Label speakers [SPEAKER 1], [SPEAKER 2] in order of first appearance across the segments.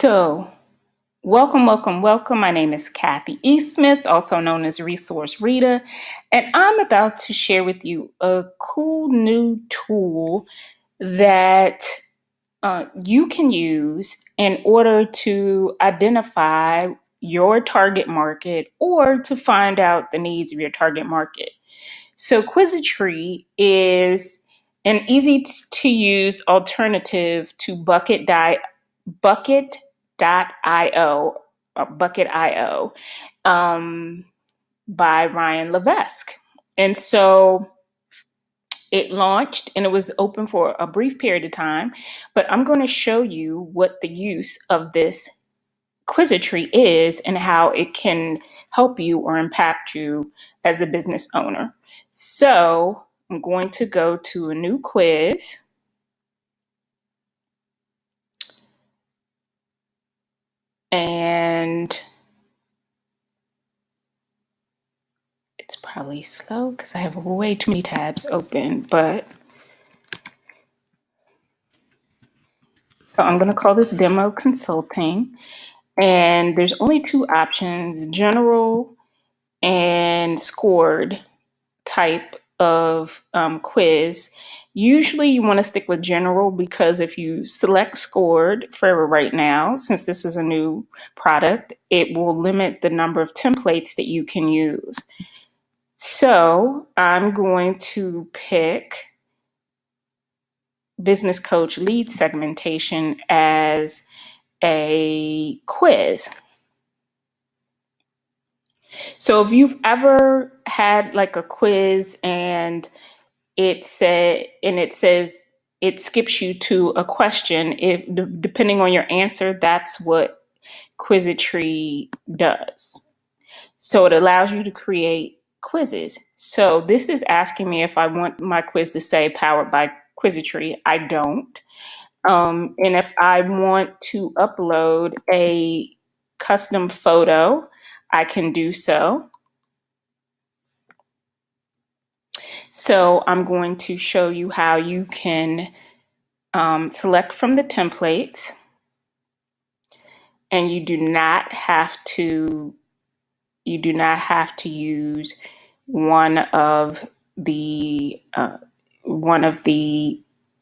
[SPEAKER 1] So, welcome, welcome, welcome. My name is Kathy E. Smith, also known as Resource Rita, and I'm about to share with you a cool new tool that you can use in order to identify your target market or to find out the needs of your target market. So, Quizitri is an easy to use alternative to Bucket.io, Bucket.io, um, by Ryan Levesque. And so it launched and it was open for a brief period of time, but I'm going to show you what the use of this Quizitri is and how it can help you or impact you as a business owner. So I'm going to go to a new quiz. And it's probably slow because I have way too many tabs open, but so I'm going to call this demo consulting. And there's only two options, general and scored type of quiz. Usually you want to stick with general because if you select scored for right now, since this is a new product, it will limit the number of templates that you can use. So I'm going to pick business coach lead segmentation as a quiz. So if you've ever had like a quiz and it says it skips you to a question, if depending on your answer, that's what Quizitri does. So it allows you to create quizzes. So this is asking me if I want my quiz to say powered by Quizitri. I don't. And if I want to upload a custom photo, I can do so. So I'm going to show you how you can select from the templates, and you do not have to use one of the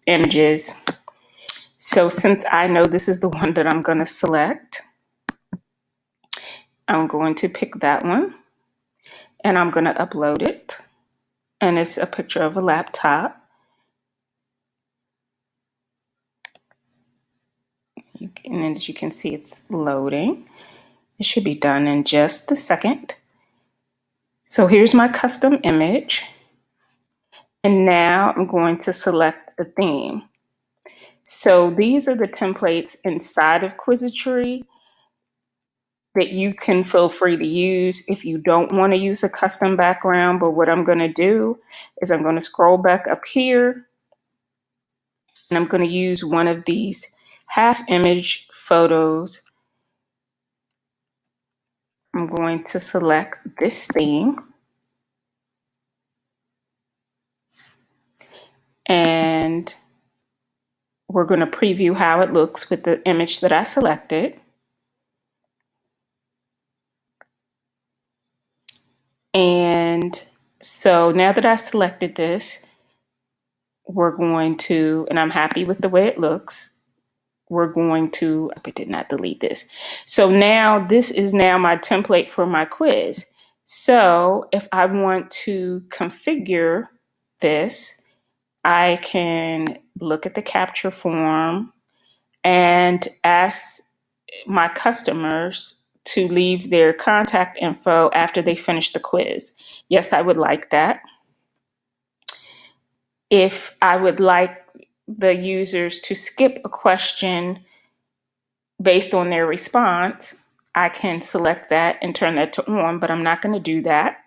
[SPEAKER 1] images. So since I know this is the one that I'm going to select, I'm going to pick that one and I'm going to upload it. And it's a picture of a laptop. And as you can see, it's loading. It should be done in just a second. So here's my custom image. And now I'm going to select the theme. So these are the templates inside of Quizitri that you can feel free to use if you don't want to use a custom background. But what I'm going to do is I'm going to scroll back up here and I'm going to use one of these half image photos. I'm going to select this theme and we're going to preview how it looks with the image that I selected. And so now that I selected this, we're going to, and I'm happy with the way it looks, we're going to, I did not delete this. So now this is now my template for my quiz. So if I want to configure this, I can look at the capture form and ask my customers to leave their contact info after they finish the quiz. Yes, I would like that. If I would like the users to skip a question based on their response, I can select that and turn that to on, but I'm not going to do that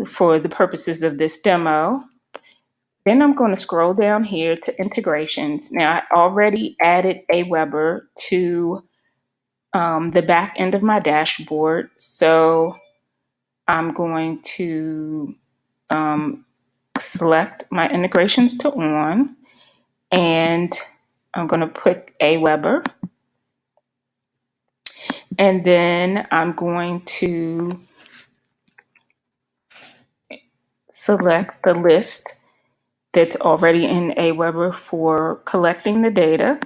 [SPEAKER 1] for the purposes of this demo. Then I'm going to scroll down here to integrations. Now, I already added Aweber to the back end of my dashboard. So I'm going to select my integrations to on, and I'm going to put Aweber. And then I'm going to select the list that's already in Aweber for collecting the data.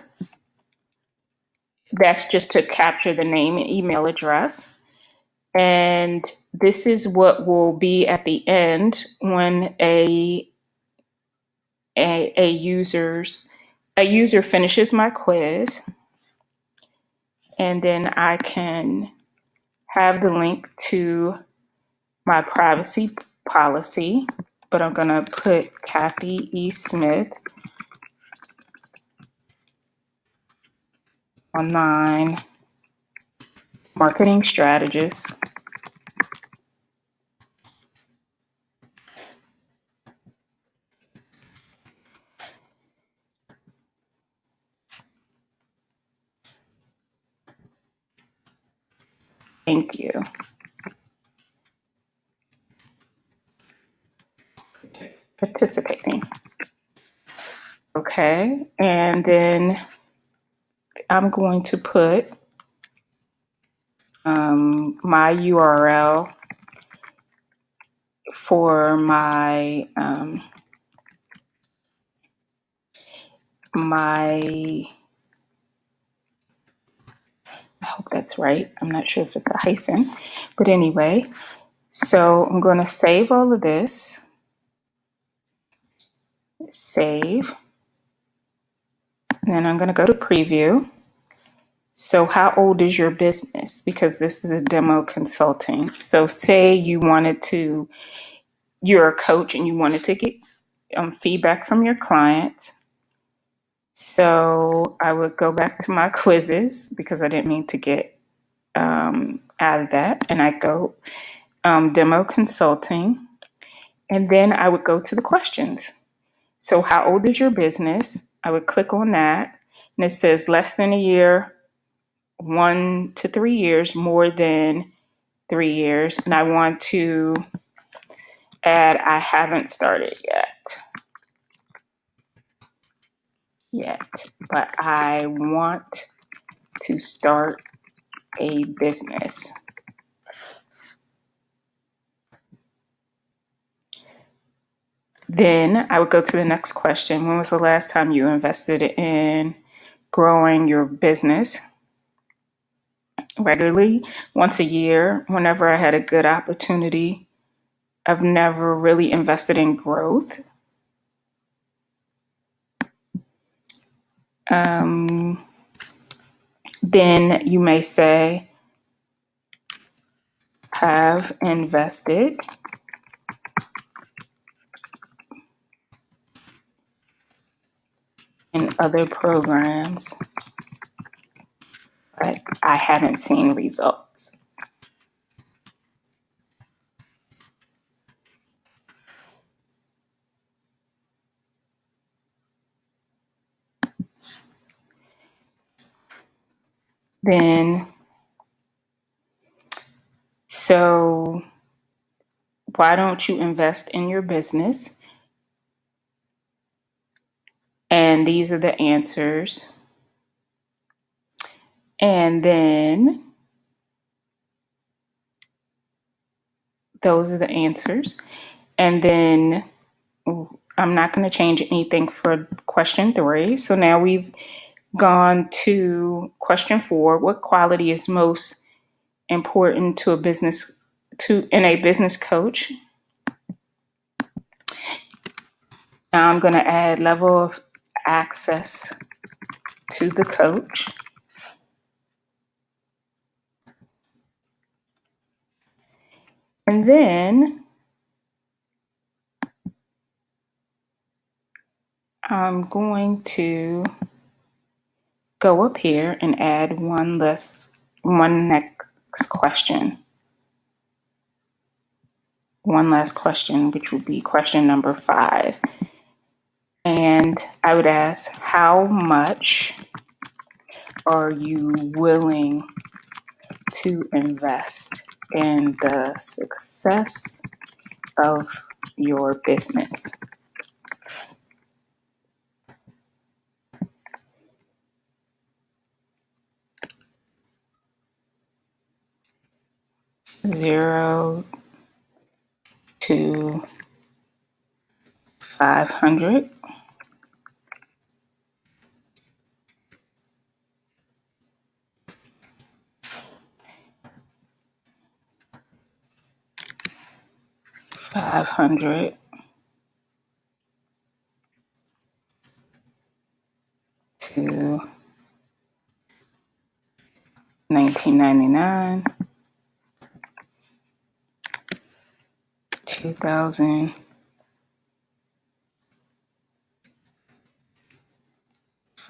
[SPEAKER 1] That's just to capture the name and email address. And this is what will be at the end when a user finishes my quiz. And then I can have the link to my privacy policy, but I'm going to put Kathy E. Smith, online marketing strategist. Thank you. Participating. Okay, and then I'm going to put my URL for my I hope that's right. I'm not sure if it's a hyphen, but anyway. So I'm going to save all of this. Save. And then I'm going to go to preview. So how old is your business? Because this is a demo consulting. So say you're a coach and you wanted to get feedback from your clients. So I would go back to my quizzes because I didn't mean to get out of that. And I go demo consulting. And then I would go to the questions. So how old is your business? I would click on that. And it says less than a year, 1 to 3 years, more than 3 years. And I want to add, I haven't started yet, but I want to start a business. Then I would go to the next question. When was the last time you invested in growing your business? Regularly, once a year, whenever I had a good opportunity. I've never really invested in growth. Then you may say, have invested in other programs, but I haven't seen results. Then, so why don't you invest in your business? And these are the answers. And then those are the answers. And then I'm not going to change anything for question 3. So now we've gone to question 4. What quality is most important to a business coach? Now I'm going to add level of access to the coach. And then I'm going to go up here and add one next question. One last question, which would be question number 5. And I would ask, how much are you willing to invest in the success of your business? 0 to 500. $500 to 1999, 2000,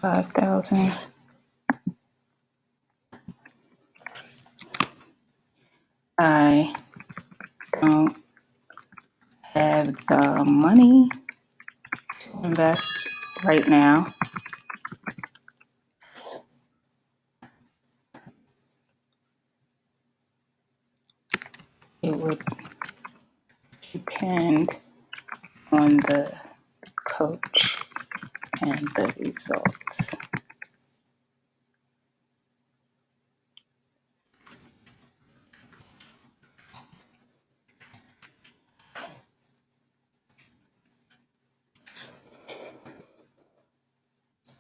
[SPEAKER 1] 5,000. I don't have the money to invest right now. It would depend on the coach and the results.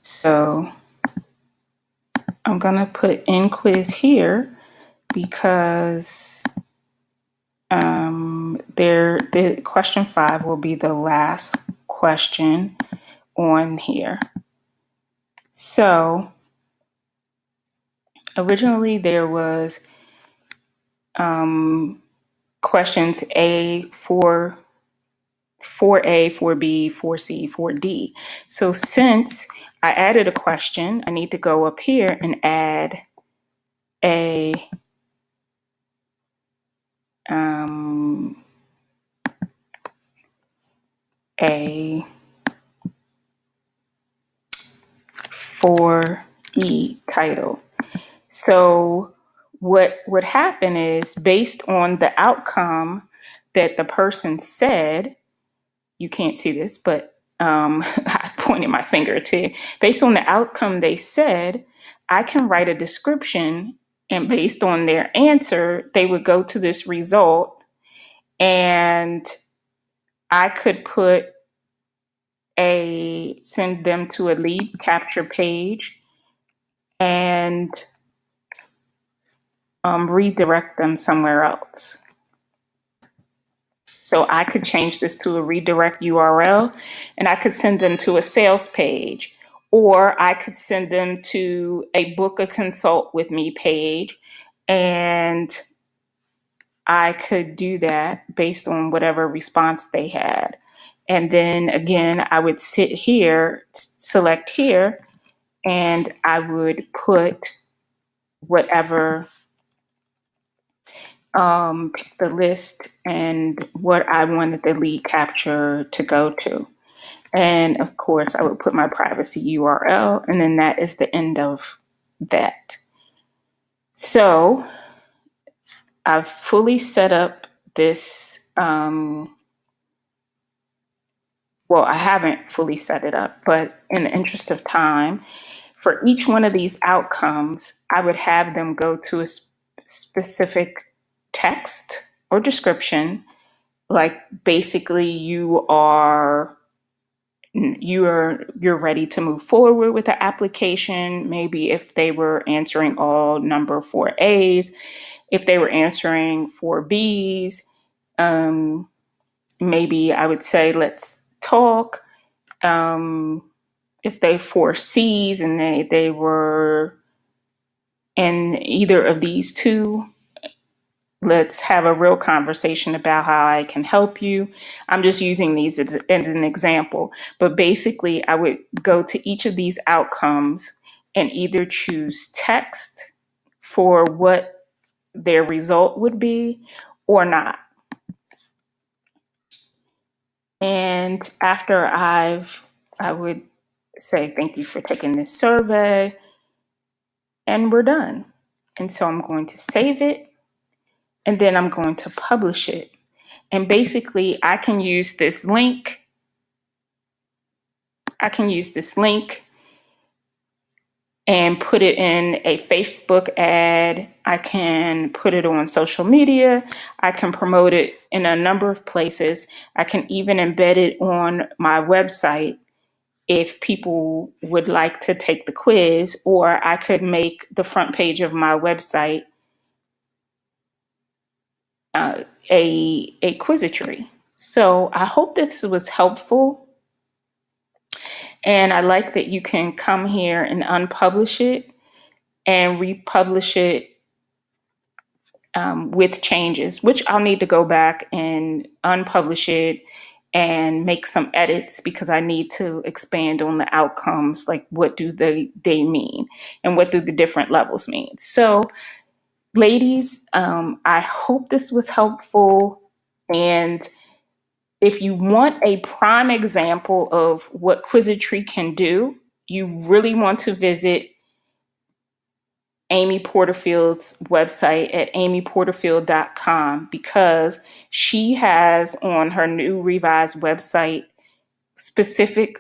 [SPEAKER 1] So I'm gonna put in quiz here because the question 5 will be the last question on here. So originally there was questions A, 4A, 4B, 4C, 4D. So since I added a question, I need to go up here and add a 4E title. So what would happen is, based on the outcome that the person said, you can't see this, but I pointed my finger to, based on the outcome they said, I can write a description, and based on their answer, they would go to this result, and I could send them to a lead capture page and redirect them somewhere else. So I could change this to a redirect URL, and I could send them to a sales page, or I could send them to a book a consult with me page, and I could do that based on whatever response they had. And then again, I would sit here, select here, and I would put whatever, the list and what I wanted the lead capture to go to. And of course, I would put my privacy URL, and then that is the end of that. So I've fully set up this. Well, I haven't fully set it up, but in the interest of time, for each one of these outcomes, I would have them go to a specific text or description, like basically you're ready to move forward with the application. Maybe if they were answering all number 4A's, if they were answering 4B's, maybe I would say let's talk. If they 4C's and they were in either of these two, let's have a real conversation about how I can help you. I'm just using these as an example, but basically I would go to each of these outcomes and either choose text for what their result would be or not. And after I would say, thank you for taking this survey, and we're done. And so I'm going to save it, and then I'm going to publish it. And basically, I can use this link. and put it in a Facebook ad. I can put it on social media. I can promote it in a number of places. I can even embed it on my website if people would like to take the quiz, or I could make the front page of my website a Quizitri. So I hope this was helpful. And I like that you can come here and unpublish it and republish it with changes, which I'll need to go back and unpublish it and make some edits because I need to expand on the outcomes, like what do they mean and what do the different levels mean. So, ladies, I hope this was helpful. And if you want a prime example of what Quizitri can do, you really want to visit Amy Porterfield's website at amyporterfield.com, because she has on her new revised website specific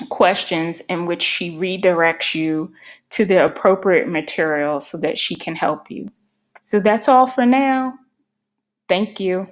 [SPEAKER 1] questions in which she redirects you to the appropriate material so that she can help you. So that's all for now. Thank you.